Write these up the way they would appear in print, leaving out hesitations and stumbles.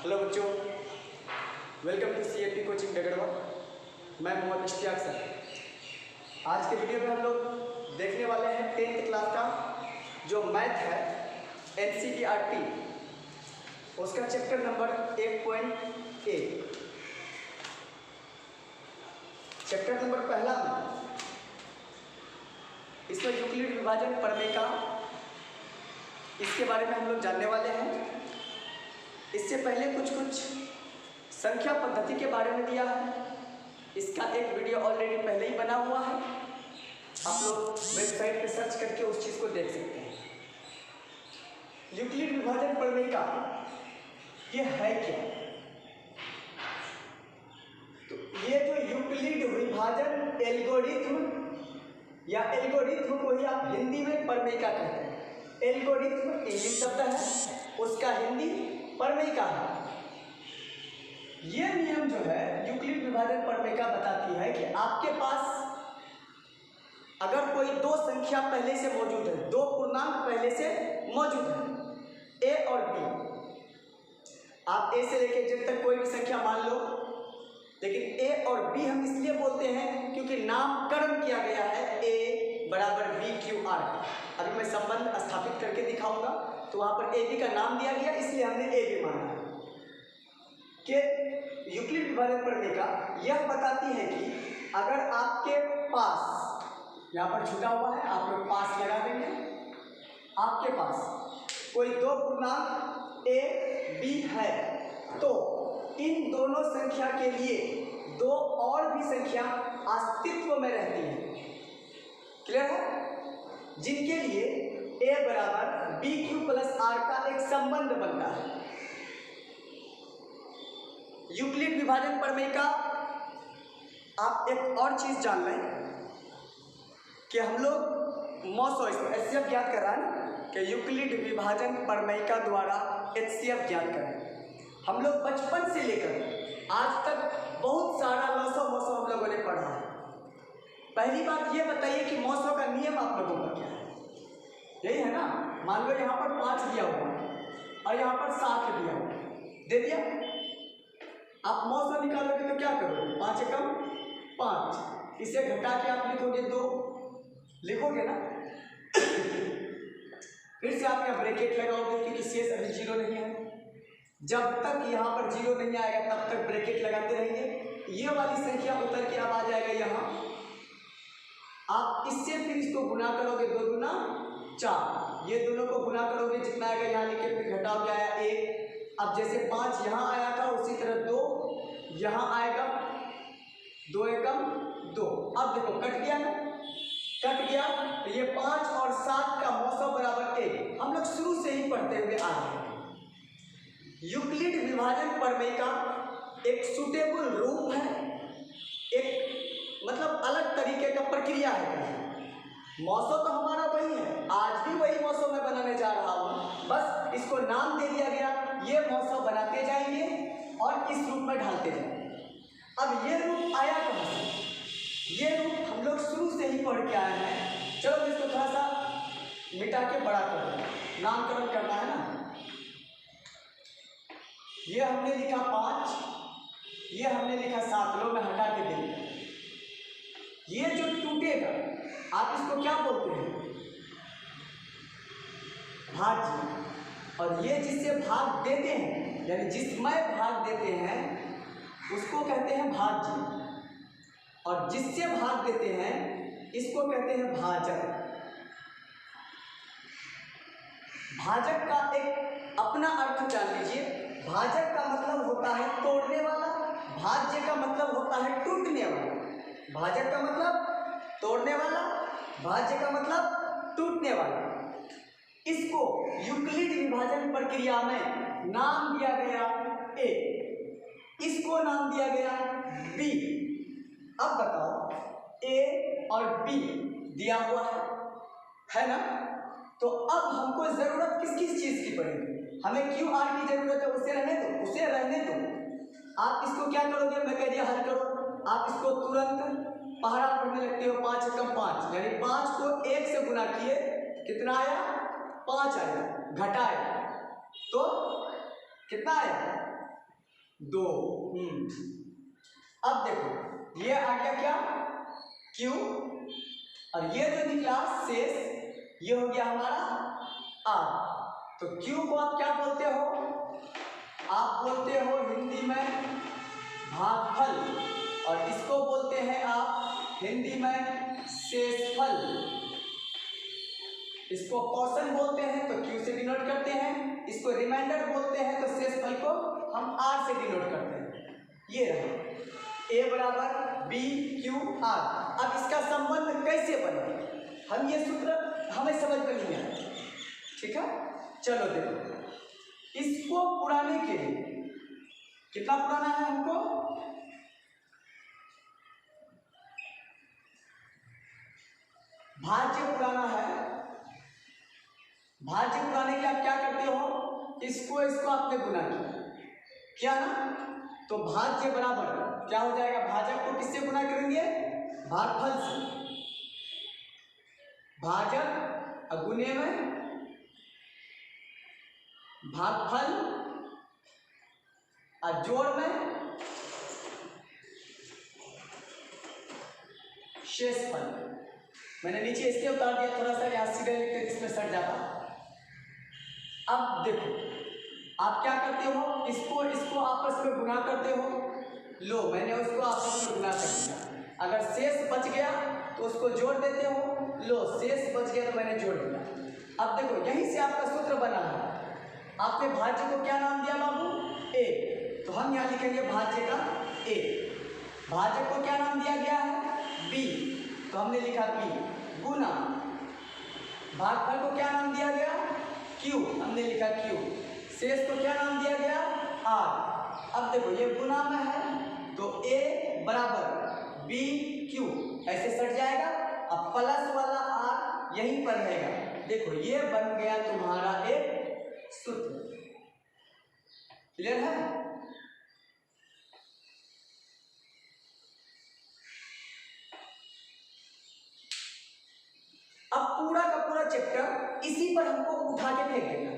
Hello बच्चों, welcome to CFP coaching डगड़वा। मैं Mohammad Ishtiyaq sir. आज के वीडियो में हम लोग देखने वाले हैं 10th क्लास का जो मैथ है NCERT, उसका चैप्टर नंबर 1.1। चैप्टर नंबर पहला में इसमें यूक्लिड विभाजन प्रमेय का इसके बारे में हम लोग जानने वाले हैं। इससे पहले कुछ संख्या पद्धति के बारे में दिया है। इसका एक वीडियो ऑलरेडी पहले ही बना हुआ है, आप लोग वेबसाइट पे सर्च करके उस चीज़ को देख सकते हैं। यूक्लिड विभाजन प्रमेय का ये है क्या? तो ये जो यूक्लिड विभाजन एल्गोरिथ्म या एल्गोरिथ्म को ही आप हिंदी में प्रमेय का कहते हैं। एल्गोरिथ्म इंग्लिश शब्द है, उसका हिंदी प्रमेय का है। ये नियम जो है यूक्लिड विभाजन प्रमेय का बताती है कि आपके पास अगर कोई दो संख्या पहले से मौजूद है, दो पूर्णांक पहले से मौजूद है, ए और बी। आप ए से लेकर जेड तक कोई भी संख्या मान लो, लेकिन ए और बी हम इसलिए बोलते हैं क्योंकि नामकरण किया गया है ए बराबर बी क्यू आर। अभी मैं संबंध स्थापित करके दिखाऊंगा, तो वहां पर ए बी का नाम दिया गया, इसलिए हमने ए बी माना कि यूक्लिड विभाजन प्रमेय का यह बताती है कि अगर आपके पास, यहाँ पर छुटा हुआ है, आप लोग पास लगा देंगे, आपके पास कोई दो पूर्णांक ए बी है, तो इन दोनों संख्या के लिए दो और भी संख्या अस्तित्व में रहती है। क्लियर है? जिनके लिए ए बराबर बी क्यू प्लस आर का एक संबंध बनता है। यूक्लिड विभाजन प्रमेय का आप एक और चीज जान लें कि हम लोग मौसो HCF ज्ञात कर रहा है ना, कि यूक्लिड विभाजन प्रमेय का द्वारा HCF ज्ञात करें। हम लोग बचपन से लेकर आज तक बहुत सारा मौसो हम लोगों ने पढ़ा है। पहली बात ये बताइए कि मौसो का नियम आप लोगों का क्या है? यही है ना। मान लो यहाँ पर 5 दिया हुआ है और यहाँ पर 7 दिया हुआ दे दिया, आप मौसम निकालोगे तो क्या करोगे? 5 एकम 5, इसे घटा के आप लिखोगे 2, लिखोगे ना। फिर से आप यहाँ ब्रैकेट लगाओगे क्योंकि शेष अभी 0 नहीं है। जब तक यहाँ पर 0 नहीं आएगा तब तक ब्रैकेट लगाते रहेंगे। ये वाली संख्या उतर के अब आ जाएगा यहाँ, आप इससे फिर इसको गुना करोगे, 2 दूना 4, ये दोनों को गुना करोगे, जितना आएगा यहाँ लिखे, फिर घटा हो गया 1। अब जैसे 5 यहाँ आया था उसी तरह 2 यहाँ आएगा, 2 एकम 2। अब देखो कट गया ना, कट गया, तो ये 5 और 7 का मौसम बराबर 1 हम लोग शुरू से ही पढ़ते हुए आ रहे हैं। यूक्लिड विभाजन प्रमेय का एक सुटेबल रूप है, एक मतलब अलग तरीके का प्रक्रिया है। मौसम तो हमारा वही है, आज भी वही मौसम मैं बनाने जा रहा हूँ, बस इसको नाम दे दिया गया। ये मौसम बनाते जाएंगे और इस रूप में ढालते जाएंगे। अब ये रूप आया कहाँ से? ये रूप हम लोग शुरू से ही पढ़ के आए हैं। चलो इसको थोड़ा सा मिटा के बड़ा कर दें, नामकरण करना है ना। ये हमने लिखा 5, ये हमने लिखा 7, लो मैं हटा के दे दिया। ये जो टूटेगा आप इसको क्या बोलते हैं? भाज्य। और ये जिससे भाग देते हैं, यानी जिसमें भाग देते हैं उसको कहते हैं भाज्य, और जिससे भाग देते हैं इसको कहते हैं भाजक। भाजक का एक अपना अर्थ जान लीजिए। भाजक का मतलब होता है तोड़ने वाला, भाज्य का मतलब होता है टूटने वाला। भाजक का मतलब तोड़ने वाला, भाज्य का मतलब टूटने वाला। इसको यूक्लिड विभाजन प्रक्रिया में नाम दिया गया ए, इसको नाम दिया गया बी। अब बताओ ए और बी दिया हुआ है ना, तो अब हमको जरूरत किस किस चीज की पड़ेगी? हमें क्यू आर की जरूरत है, उसे रहने दो। आप इसको क्या करोगे? मैं कह दिया हल करो। आप इसको तुरंत पहाड़ा पढ़ने लगते हो। 5 एकम 5, यानी 5 को 1 से गुना किए, कितना आया? 5 आया, घटाए तो कितना आया? 2। अब देखो ये आ गया क्या, Q, और ये जो निकला शेष ये हो गया हमारा R। तो Q को आप क्या बोलते हो, आप बोलते हो हिंदी में भागफल, और इसको बोलते हैं आप हिंदी में शेषफल। इसको क्वेश्चन बोलते हैं तो Q से डिनोट करते हैं, इसको रिमाइंडर बोलते हैं तो शेषफल को हम R से डिनोट करते हैं। ये रहा A बराबर B Q R। अब इसका संबंध कैसे बना, हम ये सूत्र हमें समझ में नहीं आया, ठीक है। चलो देखो, इसको पुराने के लिए कितना पुराना है हमको, भाज्य पुराना है। भाज्य पुराने के लिए आप क्या करते हो, इसको आपने गुना किया ना, तो भाज्य बराबर क्या हो जाएगा, भाजक को किससे गुना करेंगे, भागफल से। भाजक गुने में भागफल और जोड़ में शेषफल। मैंने नीचे इसलिए उतार दिया थोड़ा सा, यहाँ सीधे लिखते इसमें सट जाता। अब देखो आप क्या करते हो, इसको आपस में गुना करते हो। लो मैंने उसको आपस में गुना कर दिया, अगर शेष बच गया तो उसको जोड़ देते हो। लो शेष बच गया तो मैंने जोड़ दिया। अब देखो यहीं से आपका सूत्र बना है। आपने भाज्य को क्या नाम दिया बाबू, A, तो हम यहाँ लिखेंगे भाज्य का A। भाजक को क्या नाम दिया गया है, B, तो हमने लिखा B गुना। भागफल को क्या नाम दिया गया, Q, हमने लिखा Q। शेष को क्या नाम दिया गया, R। अब देखो ये गुना में है तो A बराबर B Q ऐसे सट जाएगा। अब प्लस वाला R यहीं पर रहेगा। देखो ये बन गया तुम्हारा एक सूत्र। क्लियर है, अब पूरा का पूरा चैप्टर इसी पर हमको उठा के फेंक देना।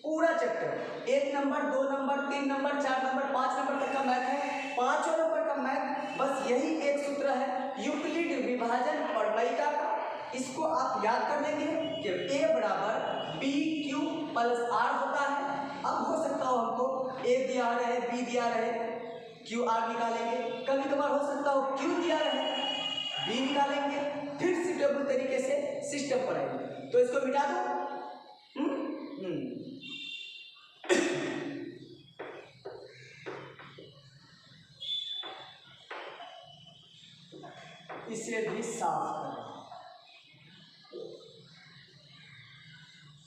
पूरा chapter 1 number 2 number 3 number 4 number 5 number तक का मैथ है। 5 नंबर का मैथ बस यही एक सूत्र है, यूक्लिड विभाजन और मयिका का। इसको आप याद कर लेंगे कि A बराबर BQ प्लस R होता है। अब हो सकता हो हमको A दिया रहे, B दिया रहे, QR निकालेंगे। कभी कभार हो सकता हो Q दिया रहे, B निकालेंगे, फिर सूटेबल तरीके से सिस्टम पढ़ेंगे। तो इसको मिटा दो। इसे भी साफ करें।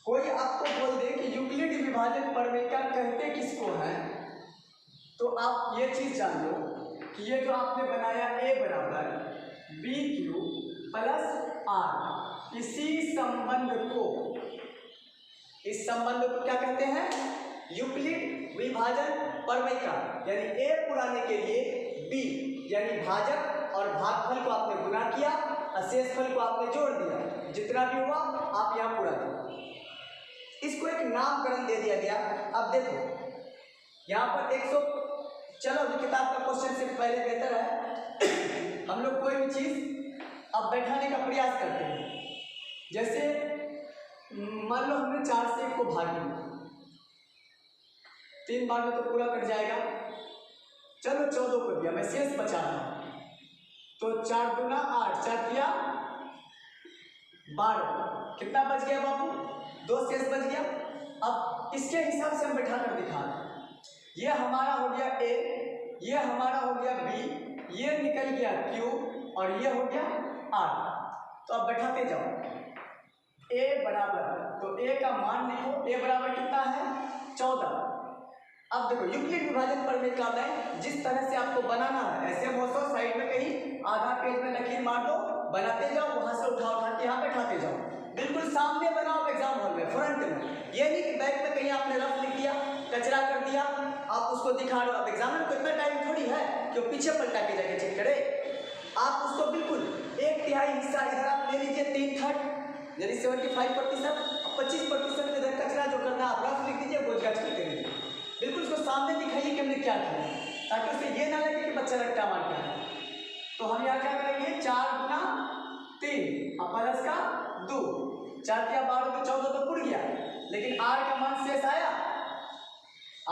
कोई आपको बोल दे कि यूक्लिड विभाजन प्रमेय कहते किसको हैं, तो आप ये चीज जान लो कि ये जो आपने बनाया A बराबर BQ प्लस R, इसी संबंध को, इस संबंध को क्या कहते हैं, यूक्लिड विभाजन प्रमेय का। यानी A पुराने के लिए B यानी भाजक और भागफल को आपने गुना किया और शेषफल को आपने जोड़ दिया। जितना भी हुआ आप यहाँ पूरा दो। इसको एक नामकरण दे दिया गया। अब देखो यहाँ पर 100, चलो किताब का क्वेश्चन से पहले बेहतर है हम लोग कोई भी चीज अब बैठाने का प्रयास करते हैं। जैसे मान लो हमने 4 से 1 को भाग दिया, 3 बार में तो पूरा कट जाएगा। चलो 14 को दिया, मैं शेष बचा रहा हूं, तो 4 दूना 8, 4 दिया 12, कितना बच गया बाबू, 2 शेष बच गया। अब इसके हिसाब से हम बैठा कर दिखा रहे हैं। ये हमारा हो गया A, ये हमारा हो गया B, ये निकल गया Q और ये हो गया R। तो अब बैठाते जाओ। A बराबर, तो A का मान लिखो, A बराबर कितना है 14। अब देखो यूक्लिड विभाजन प्रमेय का मैं जिस तरह से आपको बनाना है ऐसे मोसो साइड में कहीं आधा पेज में लकीर मार दो, बनाते जाओ, वहां से उठा के यहाँ बैठाते जाओ। बिल्कुल सामने बनाओ एग्जाम हॉल में, फ्रंट में। ये नहीं कि बैक में कहीं आपने रफ लिख दिया, कचरा कर दिया, आप उसको दिखा रहे हो। अब एग्जामिनर को इतना टाइम थोड़ी है कि वो पीछे पलटा के जाके चेक करे। आप उसको बिल्कुल 1/3 हिस्सा इधर आप ले लीजिए, 3/3 यानी 75%, 25% इधर कचरा जो करना है आप रफ लिख दीजिए, गोज गाज करते रहिए। बिल्कुल उसको सामने दिखाइए कि हमने क्या किया। ताकि उसे ये ना लगे कि बच्चा रट्टा मार के आया। तो हम यहाँ क्या करेंगे, 4 गुना 3 और प्लस का 2, 4 या 12 तो 14 तो उड़ गया, लेकिन r का मान शेष आया,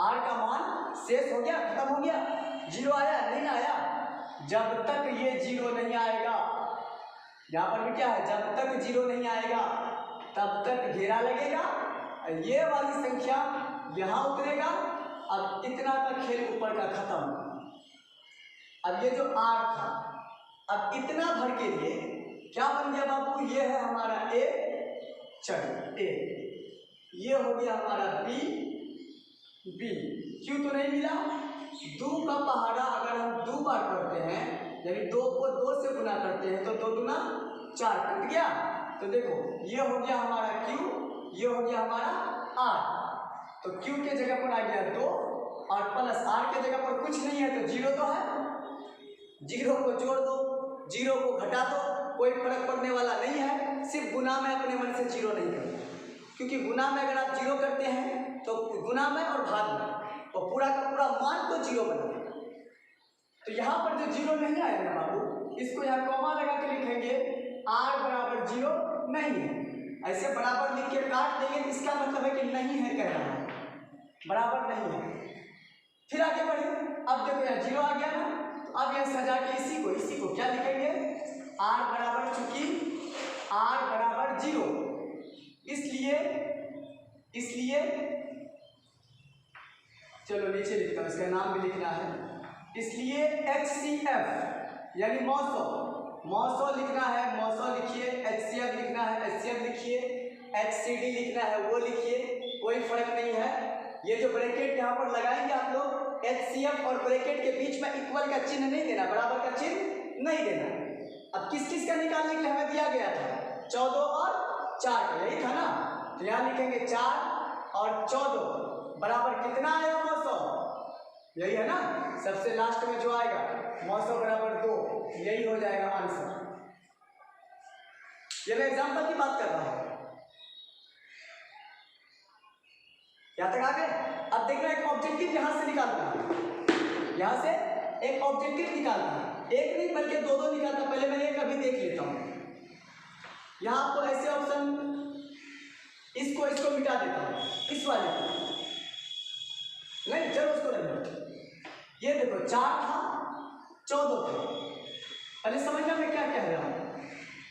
r का मान शेष हो गया, खत्म हो गया, 0 आया नहीं आया। जब तक ये 0 नहीं आएगा, यहाँ पर भी क्या है, जब तक 0 नहीं आएगा तब तक घेरा लगेगा, ये वाली संख्या यहाँ उतरेगा। अब इतना का खेल ऊपर का खत्म। अब ये जो r था, अब इतना भर के लिए क्या बन गया बाबू, ये है हमारा a, चलो a, ये हो गया हमारा b, क्यों तो नहीं मिला, 2 का पहाड़ा अगर हम 2 बार करते हैं, यानी 2 को 2 से गुना करते हैं तो 2 दूना 4 कट गया। तो देखो ये हो गया हमारा q, ये हो गया हमारा r। तो q के जगह पर आ गया 2 और प्लस r के जगह पर कुछ नहीं है तो 0 तो है, 0 को जोड़ दो, 0 को घटा दो, कोई फर्क पड़ने वाला नहीं है। सिर्फ गुना में अपने मन से 0 नहीं करना, क्योंकि गुना में अगर आप 0 करते हैं तो गुना में और भाग में और पूरा का पूरा मान को 0 बना देगा। तो यहाँ पर जो 0 नहीं आएगा बाबू, इसको यहाँ कॉमा लगा के लिखेंगे, r बराबर 0 नहीं है, ऐसे बराबर लिख के काट देंगे, इसका मतलब है कि नहीं है, कह रहा है बराबर नहीं है। फिर आगे बढ़े, अब देखो यहाँ 0 आ गया ना, तो अब यहाँ सजा के इसी को क्या लिखेंगे, r बराबर, चूंकि r बराबर 0, इसलिए चलो नीचे लिखता हूँ, इसका नाम भी लिखना है, इसलिए HCF यानी मौसो लिखना है, मौसो लिखिए, HCF लिखना है, HCF लिखिए, HCD लिखना है वो लिखिए, कोई फर्क नहीं है। ये जो ब्रैकेट यहाँ पर लगाएंगे आप लोग, HCF और ब्रैकेट के बीच में इक्वल का चिन्ह नहीं देना, बराबर का चिन्ह नहीं देना। अब किस किस का निकालने के लिए हमें दिया गया था, 14 और 4 का, यही था ना, तो यहाँ लिखेंगे 4 और 14 बराबर कितना आया, 900, यही है ना, सबसे लास्ट में जो आएगा 900 बराबर 2, यही हो जाएगा आंसर। ये मैं एग्जांपल की बात कर रहा हूं, यहां तक आ गए। अब देखना एक ऑब्जेक्टिव यहां से निकालना है, यहां से एक ऑब्जेक्टिव निकालना है, एक नहीं बल्कि 2 निकालना। पहले मैं एक अभी देख लेता हूं, यहां आपको ऐसे ऑप्शन, इसको मिटा देता हूं, इस वाले को नहीं, चलो उसको रखो। ये देखो 4 था 14 था, पहले समझना मैं क्या कह रहा हूं,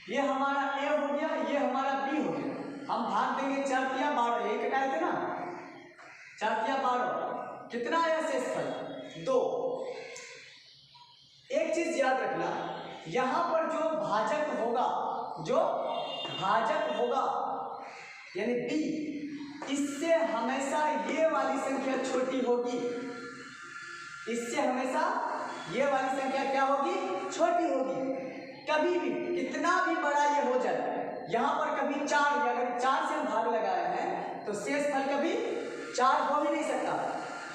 ये हमारा a हो गया, ये हमारा b हो गया। हम भाग देंगे 4 तिया 12, यही कटाए थे ना, 4 तिया 12, कितना आया शेषफल 2। एक चीज याद रखना, यहां पर जो भाजक होगा यानी b, इससे हमेशा ये वाली संख्या छोटी होगी, इससे हमेशा ये वाली संख्या क्या होगी, छोटी होगी। कभी भी कितना भी बड़ा ये हो जाए, यहाँ पर कभी 4, अगर 4 से भाग लगाया है तो शेषफल कभी 4 हो ही नहीं सकता।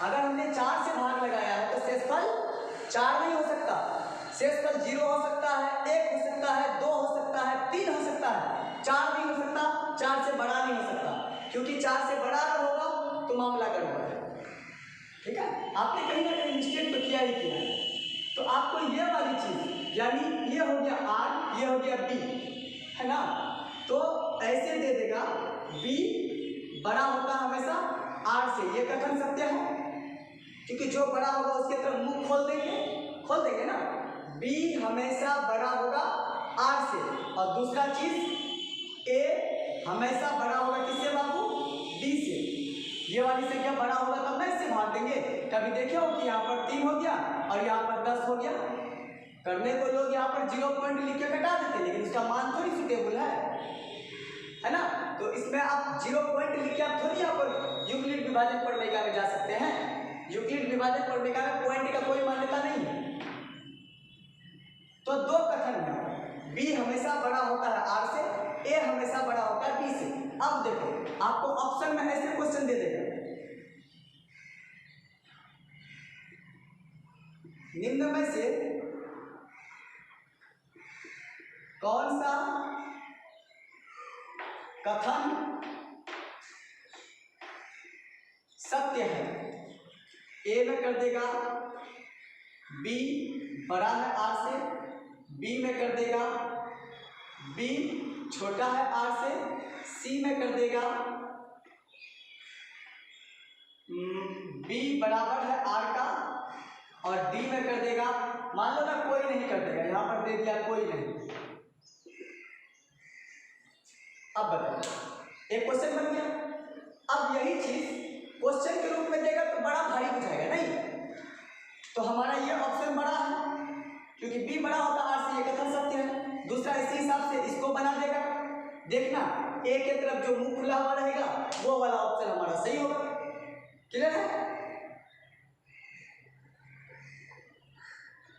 अगर हमने 4 से भाग लगाया है तो शेषफल 4 नहीं हो सकता, शेषफल 0 हो सकता है, 1 हो सकता है, 2 हो सकता है, 3 हो सकता है, 4 नहीं हो सकता, 4 से बड़ा नहीं हो सकता, क्योंकि 4 से बड़ा अगर होगा तो मामला गड़बड़ है। ठीक है, आपने कहीं ना कहीं मिस्टेक तो किया ही किया है। तो आपको ये वाली चीज, यानी ये हो गया r, ये हो गया b, है ना, तो ऐसे दे देगा, b बड़ा होता है हमेशा r से, ये कथन सत्य है, क्योंकि जो बड़ा होगा उसके तरफ मुंह खोल देंगे ना, b हमेशा बड़ा होगा r से। और दूसरा चीज a हमेशा बड़ा होगा किससे बाबू, b से। ये वाली संख्या बड़ा होगा तब ना इससे भाग देंगे। कभी देखे हो कि यहाँ पर 3 हो गया और यहाँ पर 10 हो गया, करने को लोग यहाँ पर 0 पॉइंट लिख के घटा देते, लेकिन उसका मान थोड़ी सुटेबल है ना। तो इसमें आप 0 पॉइंट लिख के आप थोड़ी यहाँ पर यूक्लिड विभाजक पढ़नेका में जा सकते हैं। यूक्लिड विभाजक पढ़नेका में पॉइंट का कोई मान्यता नहीं है। तो 2 कथन है, b हमेशा बड़ा होता है r से, a हमेशा बड़ा होता है b से। अब देखो आपको ऑप्शन में ऐसे क्वेश्चन दे देगा, निम्न में से कौन सा कथन सत्य है। ए में कर देगा B बड़ा है R से, B में कर देगा, B छोटा है R से, C में कर देगा, B बराबर है R का और D में कर देगा, मान लो ना कोई नहीं कर देगा, यहां पर दे दिया कोई नहीं। अब बताइए, एक क्वेश्चन बन गया। अब यही चीज क्वेश्चन के रूप में देगा तो बड़ा भारी हो जाएगा नहीं, तो हमारा ये ऑप्शन बड़ा है क्योंकि B बड़ा होता है R से, ये कथन सत्य है। दूसरा इसी हिसाब से इसको बना देगा, देखना A के तरफ जो मुंह खुला हुआ रहेगा वो वाला ऑप्शन हमारा सही होगा। क्लियर है?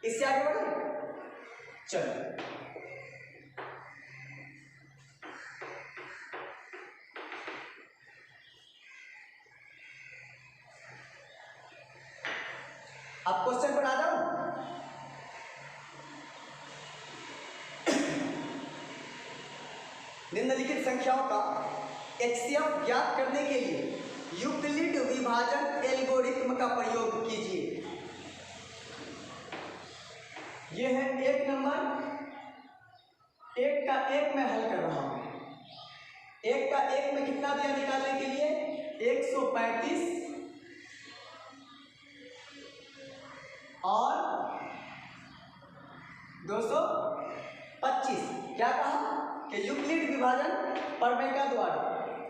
इससे आगे बढ़े, चलो अब क्वेश्चन पर आ जाओ। निम्नलिखित संख्याओं का HCF ज्ञात करने के लिए यूक्लिड विभाजन एल्गोरिथ्म का प्रयोग कीजिए। यह है एक नंबर, एक का एक में हल कर रहा हूं। एक का एक में कितना दिया निकालने के लिए? 135 और 225। क्या कहा कि यूक्लिड विभाजन प्रमेय का द्वारा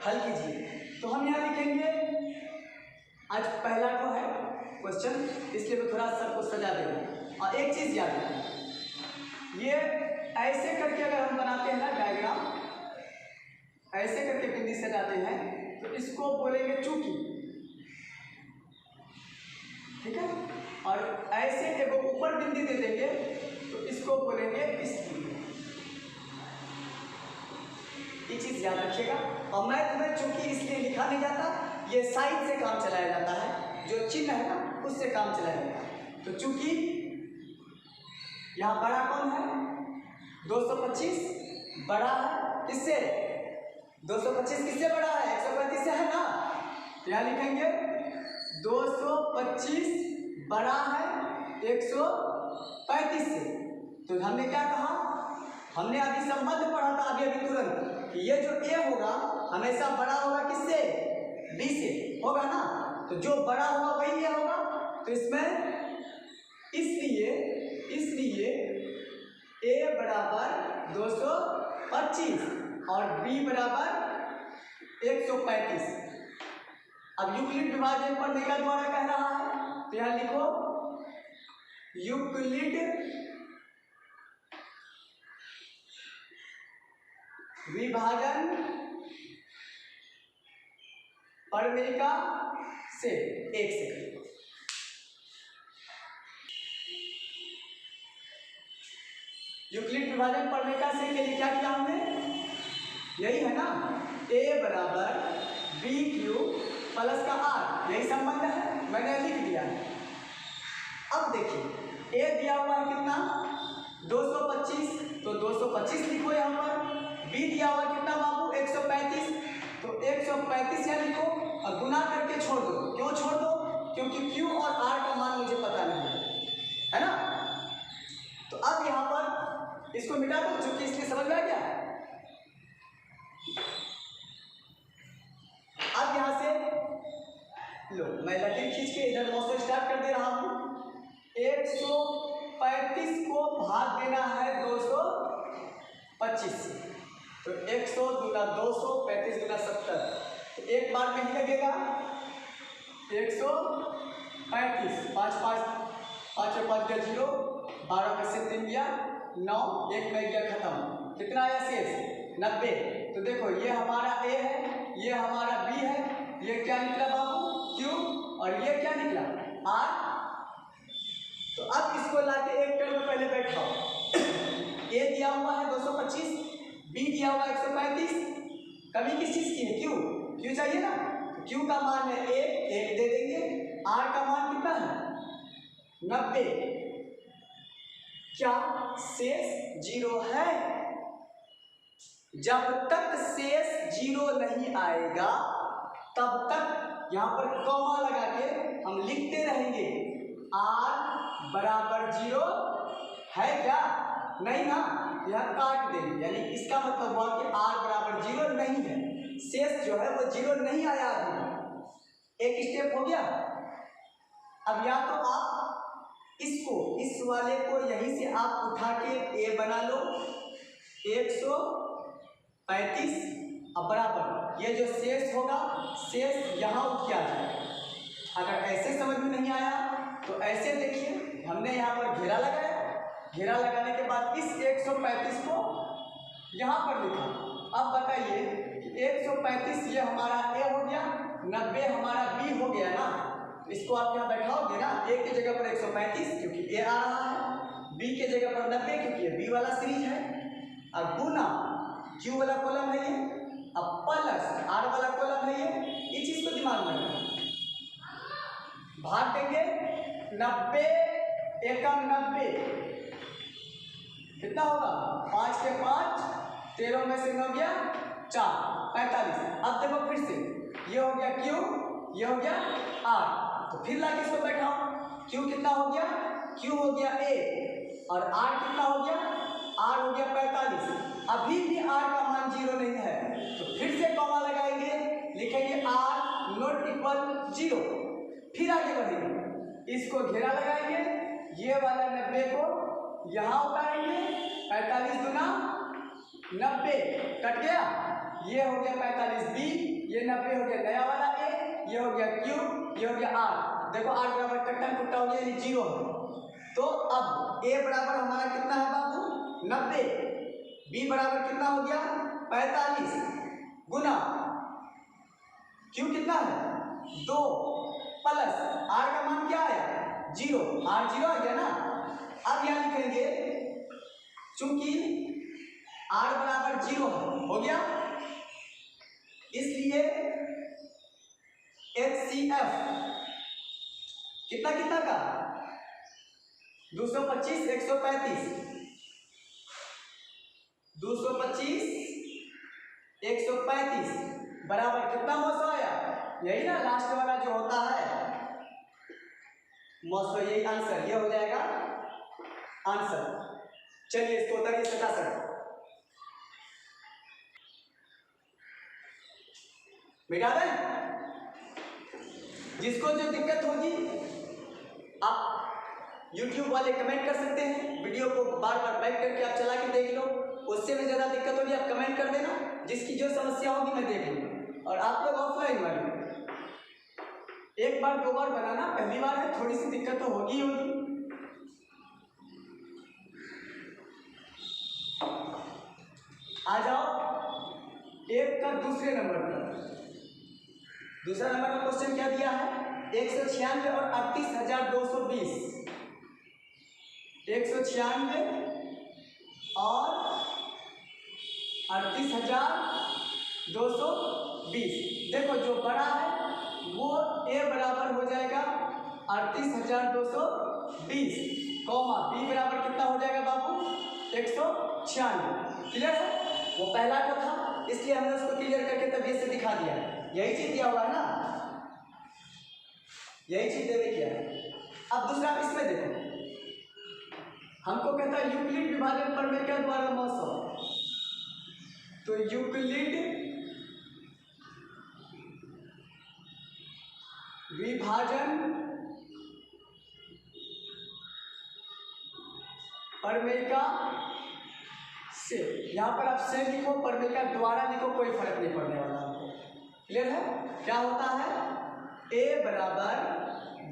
हल कीजिए। तो हम यहां लिखेंगे, आज पहला तो है क्वेश्चन, इसलिए मैं थोड़ा सा कुछ सजा देंगे। और एक चीज याद रखना, ये ऐसे करके अगर हम बनाते हैं ना डायग्राम, ऐसे करके बिंदी सजाते हैं तो इसको बोलेंगे चूकी, ठीक है। और ऐसे एक ऊपर बिंदी दे देंगे तो इसको बोलेंगे इसकी। ये चीज याद रखिएगा। और मैथ में चूंकि इसलिए लिखा नहीं जाता, ये साइड से काम चलाया जाता है, जो चिन्ह है ना उससे काम चलाया जाता है। तो चूंकि यहाँ बड़ा कौन है? 225 बड़ा है किससे? 225 किससे बड़ा है? 135 से है ना। तो यहाँ लिखेंगे 225 बड़ा है 135 से। तो हमने क्या कहा? हमने अभी संबंध पढ़ा था अभी तुरंत कि ये जो A होगा हमेशा बड़ा होगा किससे? B से होगा ना। तो जो बड़ा होगा वही A होगा। तो इसमें इसलिए A बराबर 225 और B बराबर 135। अब यूक्लिड विभाजन प्रमेय का द्वारा कह रहा है तो यहां लिखो यूक्लिड विभाजन प्रमेय का से एक सेकंड, यूक्लिड विभाजन प्रमेय का से के लिए क्या किया हमने? यही है ना, A बराबर BQ प्लस का R, यही संबंध है, मैंने लिख दिया है। अब देखिए A दिया हुआ है कितना? 225, तो 225 लिखो यहाँ पर। B दिया हुआ कितना बाबू? 135, तो 135 यहाँ लिखो और गुना करके छोड़ दो। क्यों छोड़ दो? क्योंकि Q और R का मान मुझे पता नहीं है ना। तो अब यहाँ पर इसको मिटा दो, चूंकि इसलिए समझ में आ गया। अब यहाँ से लो, मैं लकीर खींच के इधर 9 से स्टार्ट कर दे रहा हूँ। 135 को भाग देना है 225 से, तो 100 गुना 200, 35 गुना 70, तो एक बार में ही लगेगा 135। 5 5 5 गया 0, 12 में से 3 गया 9, 1 में गया खत्म। कितना आया शेष? 90। तो देखो ये हमारा A है, ये हमारा B है, ये क्या निकला बाबू? Q, और ये क्या निकला? R। तो अब इसको लाके एक टर्म में पहले बैठाओ। A दिया हुआ है 225, B दिया हुआ 135, कमी किस चीज की है? Q चाहिए ना। Q का मान है 1 दे देंगे, R का मान कितना है? 90। क्या शेष 0 है? जब तक शेष 0 नहीं आएगा तब तक यहां पर कॉमा लगा के हम लिखते रहेंगे R बराबर बराबर 0 है क्या? नहीं ना, यह काट देंगे, यानी इसका मतलब हुआ कि r बराबर 0 नहीं है, शेष जो है वो 0 नहीं आया अभी। एक स्टेप हो गया। अब या तो आप इसको, इस वाले को यहीं से आप उठा के a बना लो 135, अब बराबर ये जो शेष होगा, शेष यहाँ उठ के आ जाएगा। अगर ऐसे समझ में नहीं आया तो ऐसे देखिए, हमने यहाँ पर घेरा लगाया, घेरा लगाने के बाद इस 135 को यहाँ पर लिखा। अब बताइए कि 135 ये हमारा a हो गया, 90 हमारा b हो गया ना, इसको आप यहाँ बैठाओगे ना, a की जगह पर 135 क्योंकि a आ रहा है, b की जगह पर 90 क्योंकि ये b वाला सीरीज है, अब गुना q वाला कॉलम है ये, अब प्लस r वाला कॉलम है ये, इस चीज को दिमाग में रखना। भाग देंगे 90 एकम 90 कितना होगा? 5 के 5, 13 में से 9 गया 4, 45। अब देखो फिर से, ये हो गया Q, ये हो गया R, तो फिर लाके इसको बैठाओ। Q कितना हो गया? Q हो गया A, और R कितना हो गया? R हो गया 45। अभी भी R का मान 0 नहीं है, तो फिर से कॉमा लगाएंगे, लिखेंगे R नॉट इक्वल 0, फिर आगे बढ़ेंगे, इसको घेरा लगाएंगे, ये वाला 90 को यहाँ उतारेंगे, 45 गुना 90 कट गया, ये हो गया 45 b, ये 90 हो गया नया वाला a, ये हो गया q, ये हो गया r। देखो r बराबर कट्टा कुट्टा हो गया, यानी 0 है। तो अब a बराबर हमारा कितना है बाबू? 90, b बराबर कितना हो गया? 45 गुना q कितना है? 2 प्लस r का मान क्या आया? 0, r 0 आ गया ना। अब यहाँ लिखेंगे, चूंकि r बराबर 0 हो गया, इसलिए HCF कितना कितना का? 225 135, 225 135 बराबर कितना मौसो आया? यही ना लास्ट वाला जो होता है मौसो, यही आंसर, ये हो जाएगा आंसर। चलिए इसको उतारिए 67, मिटा दें। जिसको जो दिक्कत होगी आप YouTube वाले कमेंट कर सकते हैं, वीडियो को बार बार बैक करके आप चला के देख लो, उससे भी ज़्यादा दिक्कत होगी आप कमेंट कर देना, जिसकी जो समस्या होगी मैं देख लूँगा। और आप लोग ऑफलाइन वाले एक बार दो बार बनाना, पहली बार है थोड़ी सी दिक्कत तो होगी होगी। आ जाओ एक का दूसरे नंबर पर। दूसरा नंबर का क्वेश्चन क्या दिया है? 196 और 38,220, 196 और 38,220। देखो जो बड़ा है वो a बराबर हो जाएगा 38,220, कॉमा b बराबर कितना हो जाएगा बाबू? 196। क्लियर है? वो पहला को था इसलिए हमने उसको क्लियर करके तबियत से दिखा दिया। यही चीज दिया हुआ है ना, यही चीज देने किया है। अब दूसरा इसमें देखो, हमको कहता है यूक्लिड विभाजन प्रमेय द्वारा मौसम, तो यूक्लिड विभाजन प्रमेय से, यहाँ पर आप से लिखो, प्रमेय द्वारा लिखो, कोई फर्क नहीं पड़ने वाला हमको। क्लियर है? क्या होता है? a बराबर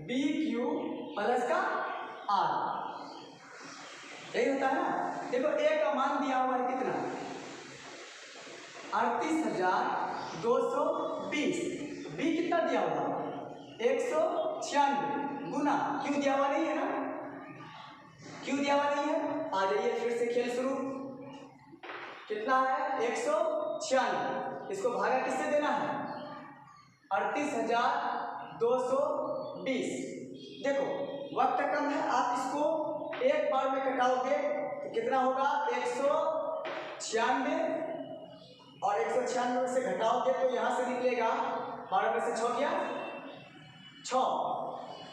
बी क्यू प्लस का r, यही होता है ना। देखो a का मान दिया हुआ है कितना? 38,220। b कितना दिया हुआ? 196 गुना क्यों दिया हुआ नहीं है ना, क्यों दिया हुआ नहीं है? आ जाइए फिर से खेल शुरू। कितना है? 196, इसको भागा किससे देना है? 38,220। देखो वक्त कम है, आप इसको एक बार में कटाओगे तो कितना होगा? 196 और 196 में से घटाओगे तो यहाँ से निकलेगा 12 में से 6 गया 6,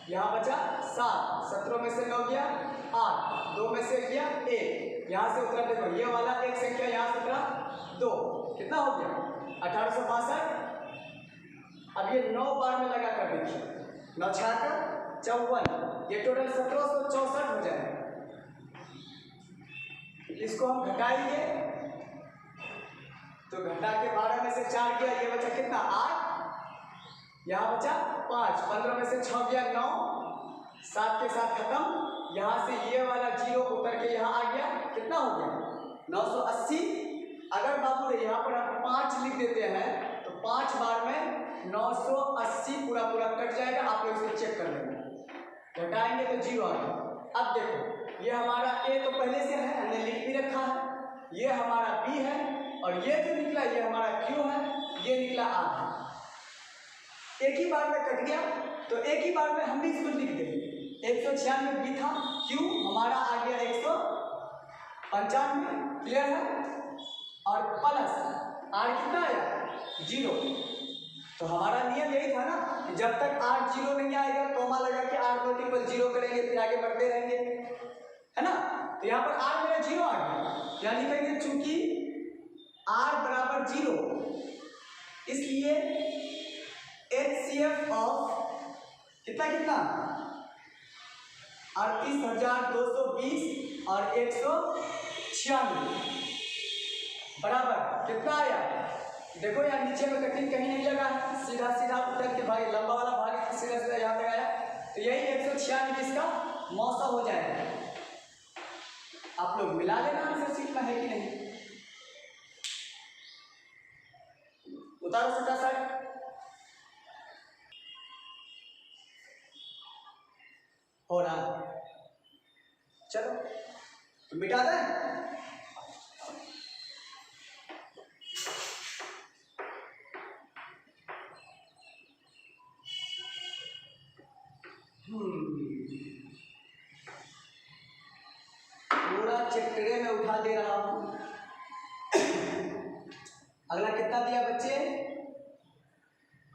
यहाँ बचा 7, 17 में से 9 गया 8, 2 में से गया 1, यहाँ से उत्तर देखो ये वाला एक संख्या यहाँ से उतरा 2, कितना हो गया 1862। अब ये 9 बार में लगा कर देखिए 9 छात्र 54, ये टोटल 1764 हो जाएगा। इसको हम घटाएंगे तो घटा के 12 में से 4 गया, ये बचा कितना 8, यहाँ बचा 5, 15 में से 6 गया 9, 7 के साथ खत्म, यहाँ से ये वाला 0 उतर के यहाँ आ गया, कितना हो गया 980। अगर बाबू रे यहाँ पर हम 5 लिख देते हैं तो 5 बार में 980 पूरा पूरा कट जाएगा, आप लोग इसको चेक कर लेंगे, घटाएंगे तो 0 आ गया। अब देखो ये हमारा ए तो पहले से है, हमने लिख भी रखा है, ये हमारा बी है, और ये जो निकला ये हमारा क्यू है, ये निकला आर है। एक ही बार में कट गया तो एक ही बार में हम भी इसको लिख देंगे, 196 बी था, क्यू हमारा आ गया 195, क्लियर है, और प्लस आर कितना आया 0। तो हमारा नियम यही था ना कि जब तक आर 0 नहीं आएगा कॉमा लगा के आर नॉट इक्वल 0 करेंगे, फिर आगे बढ़ते रहेंगे, है ना। तो यहाँ पर आर मेरा 0 आ गया, यहाँ लिखेंगे चूंकि आर बराबर 0 इसलिए HCF ऑफ कितना 38,220 और 196 बराबर कितना आया। देखो यार नीचे में कटिंग कहीं नहीं लगा है, सीधा सीधा उतर के भागे, लंबा वाला भागे सीधा सीधा यहाँ तक आया, तो यही 196 इसका मौसा हो जाएगा। आप लोग मिला लेना आंसर शीट में है कि नहीं, उतारो सटा साइड, हो रहा, चलो तो मिटा दें। पूरा चैप्टरे में उठा दे रहा हूं। अगला कितना दिया बच्चे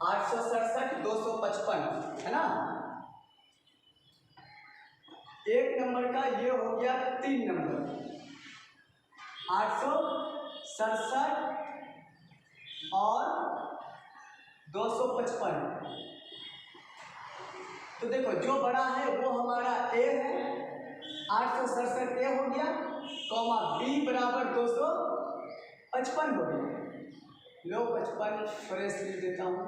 867 255 है ना। एक नंबर का ये हो गया 3 नंबर 867 और 255। तो देखो जो बड़ा है वो हमारा ए है, 867 ए हो गया, कॉमा बी बराबर 255 हो गया। लो 55 फ्रेश लिख देता हूँ,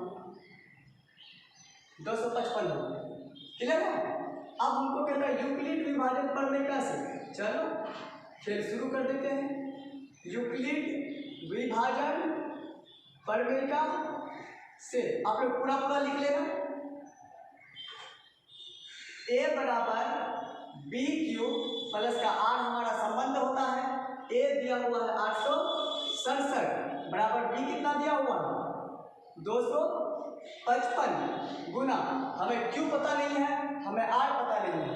255 हो गया, क्लियर है। अब हमको कहता है यूक्लिड विभाजन पढ़ने से, चलो खेल शुरू कर देते हैं। यूक्लिड विभाजन पढ़ने से आप लोग पूरा पूरा लिख लेना। ए बराबर बी क्यू प्लस का आर हमारा संबंध होता है। ए दिया हुआ है 867 बराबर बी कितना दिया हुआ है 255 गुना, हमें क्यू पता नहीं है, हमें आर पता नहीं है,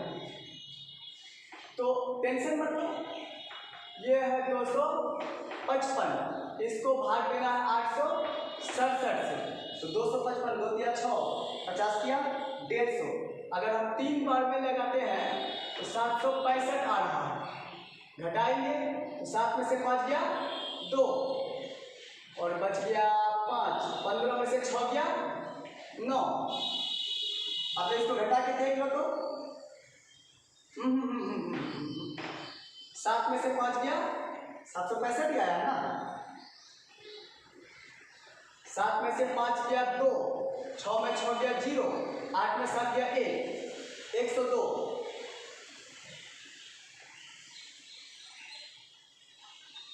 तो टेंशन मत लो। ये है 255, इसको भाग देना है 867 से, तो 255 2 दिया 6, 50 किया 150। अगर हम 3 बार में लगाते हैं तो 765 आ रहा है, घटाएंगे तो 7 में से 5 गया 2 और बच गया 5, 15 में से 6 गया 9। अब इसको घटा के देख लो तो 7 में से 5 गया 765 ही आया ना। 7 में से 5 गया 2, 6 में 6 गया 0, 8 में 7 गया 1, 102।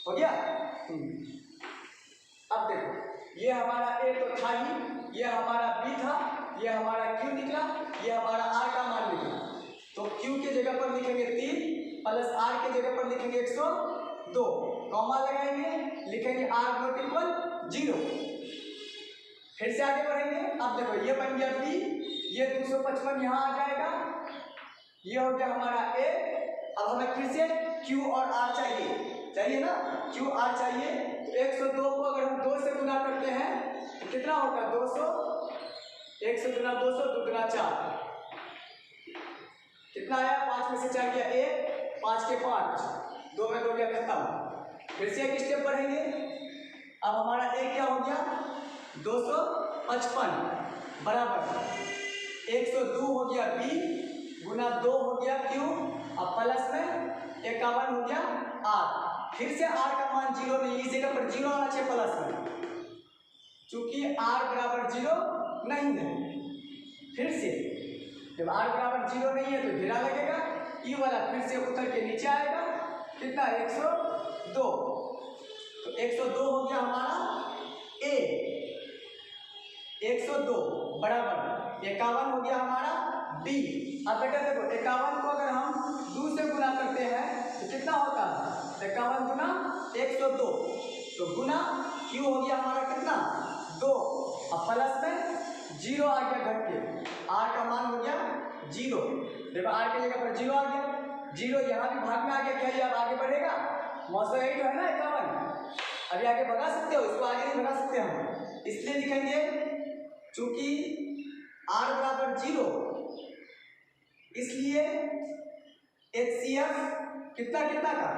हो गया। अब देखो ये हमारा ए तो था ही, ये हमारा बी था, ये हमारा क्यू निकला, ये हमारा आर का मान निकला। तो क्यू के जगह पर लिखेंगे 3 प्लस आर के जगह पर लिखेंगे 102, कॉमा लगाएंगे, लिखेंगे आर नॉट इक्वल 0। फिर से आगे बढ़ेंगे। अब देखो ये बन गया बी, ये 255 यहाँ आ जाएगा, ये हो गया हमारा ए। अब हमें फिर से क्यू और आर चाहिए ना, क्यू आर चाहिए। तो 102 को अगर हम 2 से गुना करते हैं तो कितना होगा 200, 100 गुना 200 2 गुना 4, कितना आया, 5 में से 4 गया 1, 5 के 5, 2 में 2 गया खत्म। फिर से एक स्टेप बढ़ेंगे। अब हमारा a क्या हो गया 255 बराबर 102 हो गया b गुना 2 हो गया q, अब प्लस में 51 हो गया r। फिर से r का मान 0 नहीं लीजिएगा, पर 0 आना चाहिए प्लस में, चूंकि r बराबर 0 नहीं है। फिर से जब r बराबर 0 नहीं है तो घेरा लगेगा, ई वाला फिर से उतर के नीचे आएगा, कितना 102, तो 102 हो गया हमारा a, 102 बराबर 51 हो गया हमारा b। अब बेटा देखो 51 को अगर हम 2 से गुना करते हैं तो कितना होता है, 51 गुना 102, तो गुना q हो गया हमारा कितना 2, अब प्लस में 0 आ गया घट के, r का मान हो गया 0। देखो r के जगह पर 0 आ गया, 0 यहाँ भी भाग में आ गया, क्या ये अब आगे बढ़ेगा, मौसम यही तो है ना 51, अभी आगे भगा सकते हो, इसको आगे नहीं भगा सकते हम, इसलिए लिखेंगे चूंकि r बराबर 0, इसलिए HCF कितना कितना का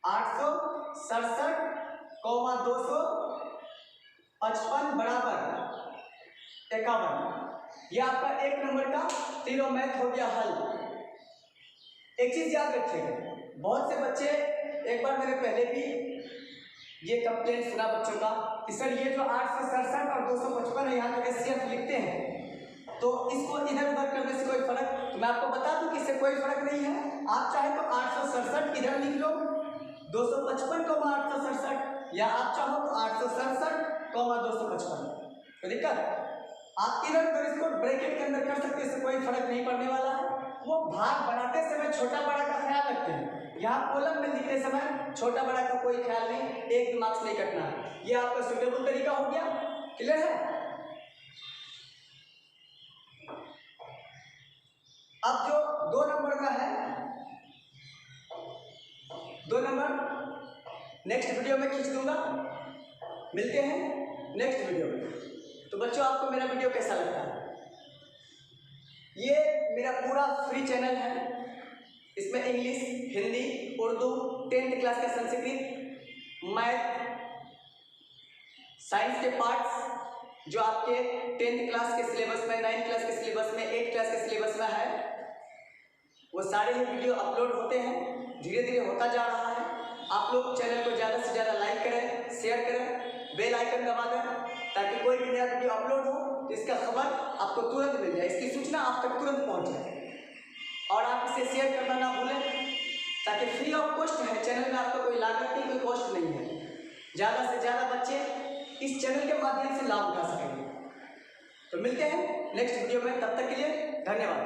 867, 255 बराबर 51। ये आपका 1 नंबर का तीनों मैथ हो गया हल। एक चीज याद रखिएगा, बहुत से बच्चे, एक बार मैंने पहले भी ये कंप्लेंट सुना बच्चों का कि सर ये जो 867 और 255 है यहाँ तो HCF लिखते हैं, तो इसको इधर उधर करने से कोई फर्क, तो मैं आपको बता दूं कि इससे कोई फर्क नहीं है। आप चाहे तो 867 इधर लिख लो, 255 को 867, या आप चाहो तो 867 को 255, कोई दिक्कत, आप इधर उधर इसको ब्रैकेट के अंदर कर सकते हैं, इससे कोई फर्क नहीं पड़ने वाला है। वो भाग बनाते समय छोटा बड़ा का ख्याल रखते हैं, यहाँ कॉलम में लिखते समय छोटा बड़ा का कोई ख्याल नहीं, एक मार्क्स नहीं कटना है। ये आपका सुटेबल तरीका हो गया, क्लियर है। अब जो 2 नंबर का है, 2 नंबर नेक्स्ट वीडियो में खींच दूंगा, मिलते हैं नेक्स्ट वीडियो में। तो बच्चों आपको मेरा वीडियो कैसा लगता है, ये मेरा पूरा फ्री चैनल है, इसमें English, Hindi, Urdu, 10th class का संस्कृत, मैथ, साइंस के पार्ट्स जो आपके 10th क्लास के सिलेबस में, 9th क्लास के सिलेबस में, 8th क्लास के सिलेबस में है, वो सारे ही वीडियो अपलोड होते हैं, धीरे धीरे होता जा रहा है। आप लोग चैनल को ज़्यादा से ज़्यादा लाइक करें, शेयर करें, बेल आइकन दबा दें, ताकि कोई भी नया वीडियो अपलोड हो तो इसका खबर आपको तुरंत मिल जाए, इसकी सूचना आप तक तुरंत पहुंच जाए। और आप इसे शेयर करना ना भूलें, ताकि फ्री ऑफ कॉस्ट है, चैनल में आपका कोई लागत नहीं, कोई कॉस्ट नहीं है, ज़्यादा से ज़्यादा बच्चे इस चैनल के माध्यम से लाभ उठा सकेंगे। तो मिलते हैं नेक्स्ट वीडियो में, तब तक के लिए धन्यवाद।